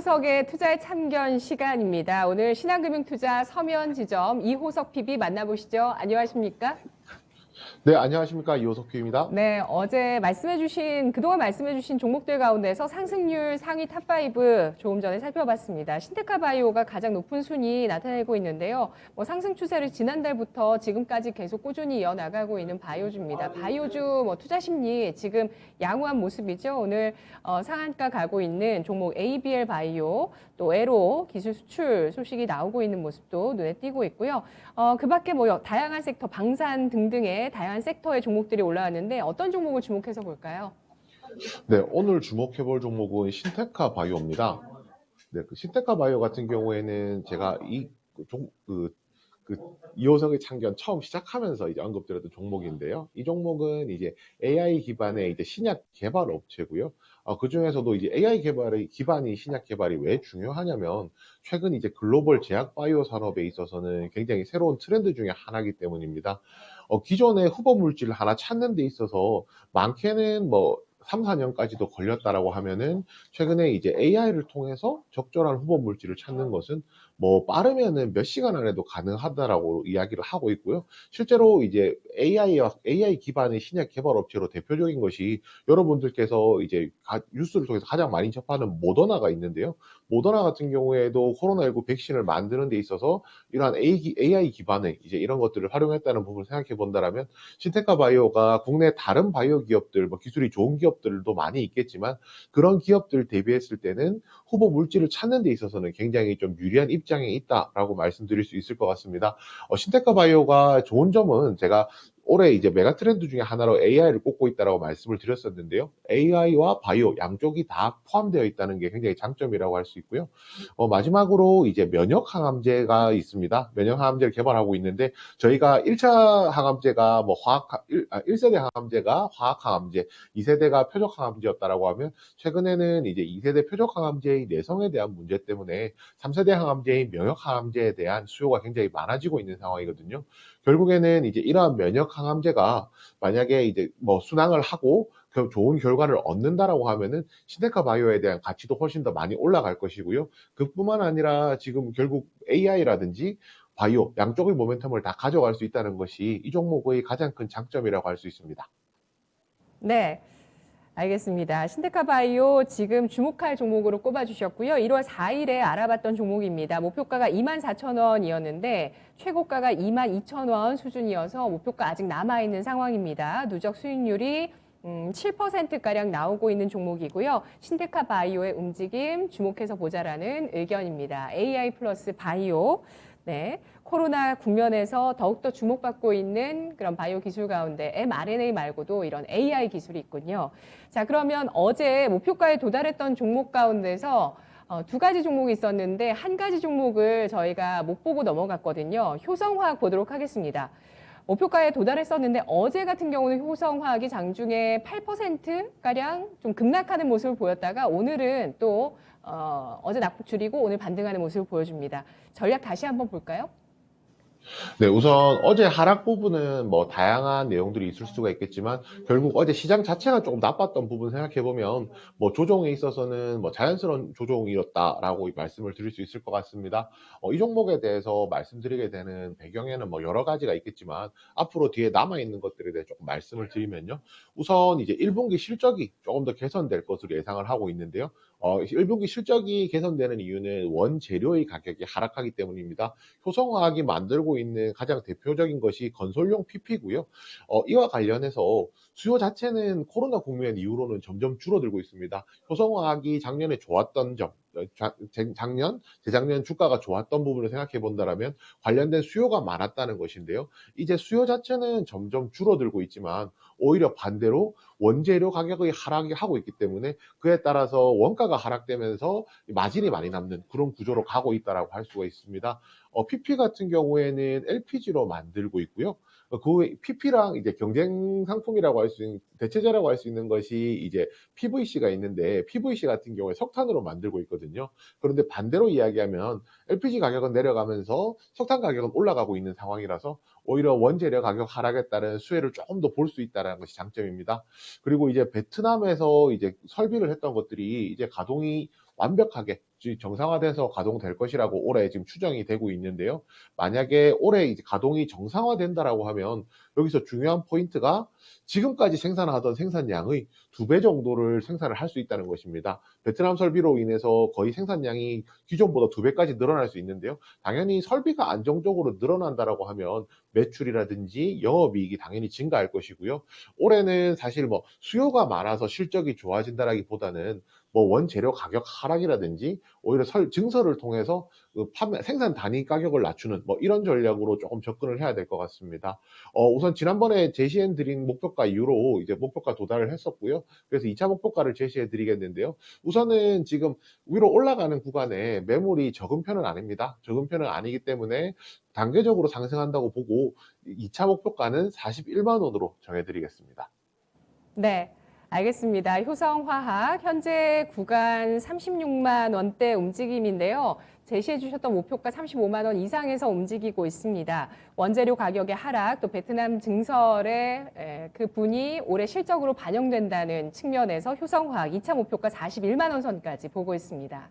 이호석의 투자의 참견 시간입니다. 오늘 신한금융투자 서면지점 이호석 PB 만나보시죠. 안녕하십니까? 네, 안녕하십니까. 이호석규입니다. 네, 그동안 말씀해주신 종목들 가운데서 상승률 상위 탑5 조금 전에 살펴봤습니다. 신테카 바이오가 가장 높은 순위 나타내고 있는데요. 상승 추세를 지난달부터 지금까지 계속 꾸준히 이어나가고 있는 바이오주입니다. 바이오주 투자 심리 지금 양호한 모습이죠. 오늘 상한가 가고 있는 종목 ABL 바이오, 또 에로 기술 수출 소식이 나오고 있는 모습도 눈에 띄고 있고요. 그 밖에 다양한 섹터, 방산 등등의 다양한 섹터의 종목들이 올라왔는데 어떤 종목을 주목해서 볼까요? 네, 오늘 주목해볼 종목은 신테카 바이오입니다. 네, 그 신테카 바이오 같은 경우에는 제가 이호석의 참견 처음 시작하면서 이제 언급드렸던 종목인데요. 이 종목은 이제 AI 기반의 이제 신약 개발 업체고요. 그 중에서도 이제 AI 개발의 기반이 신약 개발이 왜 중요하냐면 최근 이제 글로벌 제약 바이오 산업에 있어서는 굉장히 새로운 트렌드 중에 하나이기 때문입니다. 기존에 후보 물질을 하나 찾는 데 있어서 많게는 3, 4년까지도 걸렸다라고 하면은 최근에 이제 AI를 통해서 적절한 후보 물질을 찾는 것은 빠르면은 몇 시간 안에도 가능하다라고 이야기를 하고 있고요. 실제로 이제 AI 기반의 신약 개발 업체로 대표적인 것이 여러분들께서 이제 뉴스를 통해서 가장 많이 접하는 모더나가 있는데요. 모더나 같은 경우에도 코로나19 백신을 만드는 데 있어서 이러한 AI 기반의 이제 이런 것들을 활용했다는 부분을 생각해 본다라면 신테카 바이오가 국내 다른 바이오 기업들, 기술이 좋은 기업들도 많이 있겠지만 그런 기업들 대비했을 때는 후보 물질을 찾는 데 있어서는 굉장히 좀 유리한 입장에 있다라고 말씀드릴 수 있을 것 같습니다. 신테카 바이오가 좋은 점은 제가 올해 이제 메가 트렌드 중에 하나로 AI를 꼽고 있다라고 말씀을 드렸었는데요. AI와 바이오 양쪽이 다 포함되어 있다는 게 굉장히 장점이라고 할 수 있고요. 마지막으로 이제 면역 항암제가 있습니다. 면역 항암제를 개발하고 있는데 저희가 1차 항암제가 1세대 항암제가 화학 항암제, 2세대가 표적 항암제였다라고 하면 최근에는 이제 2세대 표적 항암제의 내성에 대한 문제 때문에 3세대 항암제의 면역 항암제에 대한 수요가 굉장히 많아지고 있는 상황이거든요. 결국에는 이제 이러한 면역 항암제가 만약에 이제 순항을 하고 좋은 결과를 얻는다라고 하면은 신테카 바이오에 대한 가치도 훨씬 더 많이 올라갈 것이고요. 그뿐만 아니라 지금 결국 AI라든지 바이오 양쪽의 모멘텀을 다 가져갈 수 있다는 것이 이 종목의 가장 큰 장점이라고 할 수 있습니다. 네. 알겠습니다. 신테카 바이오 지금 주목할 종목으로 꼽아주셨고요. 1월 4일에 알아봤던 종목입니다. 목표가가 24,000원이었는데 최고가가 22,000원 수준이어서 목표가 아직 남아있는 상황입니다. 누적 수익률이 7%가량 나오고 있는 종목이고요. 신테카 바이오의 움직임 주목해서 보자라는 의견입니다. AI 플러스 바이오. 네, 코로나 국면에서 더욱더 주목받고 있는 그런 바이오 기술 가운데 mRNA 말고도 이런 AI 기술이 있군요. 자, 그러면 어제 목표가에 도달했던 종목 가운데서 두 가지 종목이 있었는데 한 가지 종목을 저희가 못 보고 넘어갔거든요. 효성화학 보도록 하겠습니다. 목표가에 도달했었는데 어제 같은 경우는 효성화학이 장중에 8%가량 좀 급락하는 모습을 보였다가 오늘은 또 어제 낙폭 줄이고 오늘 반등하는 모습을 보여줍니다. 전략 다시 한번 볼까요? 네, 우선 어제 하락 부분은 다양한 내용들이 있을 수가 있겠지만 결국 어제 시장 자체가 조금 나빴던 부분 생각해 보면 조정에 있어서는 자연스러운 조정이었다라고 말씀을 드릴 수 있을 것 같습니다. 이 종목에 대해서 말씀드리게 되는 배경에는 여러 가지가 있겠지만 앞으로 뒤에 남아 있는 것들에 대해 조금 말씀을 드리면요. 우선 이제 1분기 실적이 조금 더 개선될 것으로 예상을 하고 있는데요. 1분기 실적이 개선되는 이유는 원재료의 가격이 하락하기 때문입니다. 효성화학이 만들고 있는 가장 대표적인 것이 건설용 PP고요. 이와 관련해서 수요 자체는 코로나 국면 이후로는 점점 줄어들고 있습니다. 효성화학이 작년에 좋았던 점, 재작년 주가가 좋았던 부분을 생각해 본다면 관련된 수요가 많았다는 것인데요. 이제 수요 자체는 점점 줄어들고 있지만 오히려 반대로 원재료 가격의 하락이 하고 있기 때문에 그에 따라서 원가가 하락되면서 마진이 많이 남는 그런 구조로 가고 있다라고 할 수가 있습니다. PP 같은 경우에는 LPG로 만들고 있고요. 그 PP랑 이제 경쟁 상품이라고 할 수 있는 대체제라고 할 수 있는 것이 이제 PVC가 있는데 PVC 같은 경우에 석탄으로 만들고 있거든요. 그런데 반대로 이야기하면 LPG 가격은 내려가면서 석탄 가격은 올라가고 있는 상황이라서 오히려 원재료 가격 하락에 따른 수혜를 조금 더 볼 수 있다는 것이 장점입니다. 그리고 이제 베트남에서 이제 설비를 했던 것들이 이제 가동이 완벽하게 정상화돼서 가동될 것이라고 올해 지금 추정이 되고 있는데요. 만약에 올해 이제 가동이 정상화된다라고 하면 여기서 중요한 포인트가 지금까지 생산하던 생산량의 2배 정도를 생산을 할 수 있다는 것입니다. 베트남 설비로 인해서 거의 생산량이 기존보다 2배까지 늘어날 수 있는데요. 당연히 설비가 안정적으로 늘어난다라고 하면 매출이라든지 영업이익이 당연히 증가할 것이고요. 올해는 사실 뭐 수요가 많아서 실적이 좋아진다라기보다는 뭐 원재료 가격 하락이라든지 오히려 증설을 통해서 그 판매 생산 단위 가격을 낮추는 뭐 이런 전략으로 조금 접근을 해야 될 것 같습니다. 우선 지난번에 제시해 드린 목표가 이후로 이제 목표가 도달을 했었고요. 그래서 2차 목표가를 제시해 드리겠는데요. 우선은 지금 위로 올라가는 구간에 매물이 적은 편은 아닙니다. 적은 편은 아니기 때문에 단계적으로 상승한다고 보고 2차 목표가는 41만 원으로 정해 드리겠습니다. 네, 알겠습니다. 효성화학 현재 구간 36만 원대 움직임인데요. 제시해 주셨던 목표가 35만 원 이상에서 움직이고 있습니다. 원재료 가격의 하락, 또 베트남 증설의 그 분이 올해 실적으로 반영된다는 측면에서 효성화학 2차 목표가 41만 원 선까지 보고 있습니다.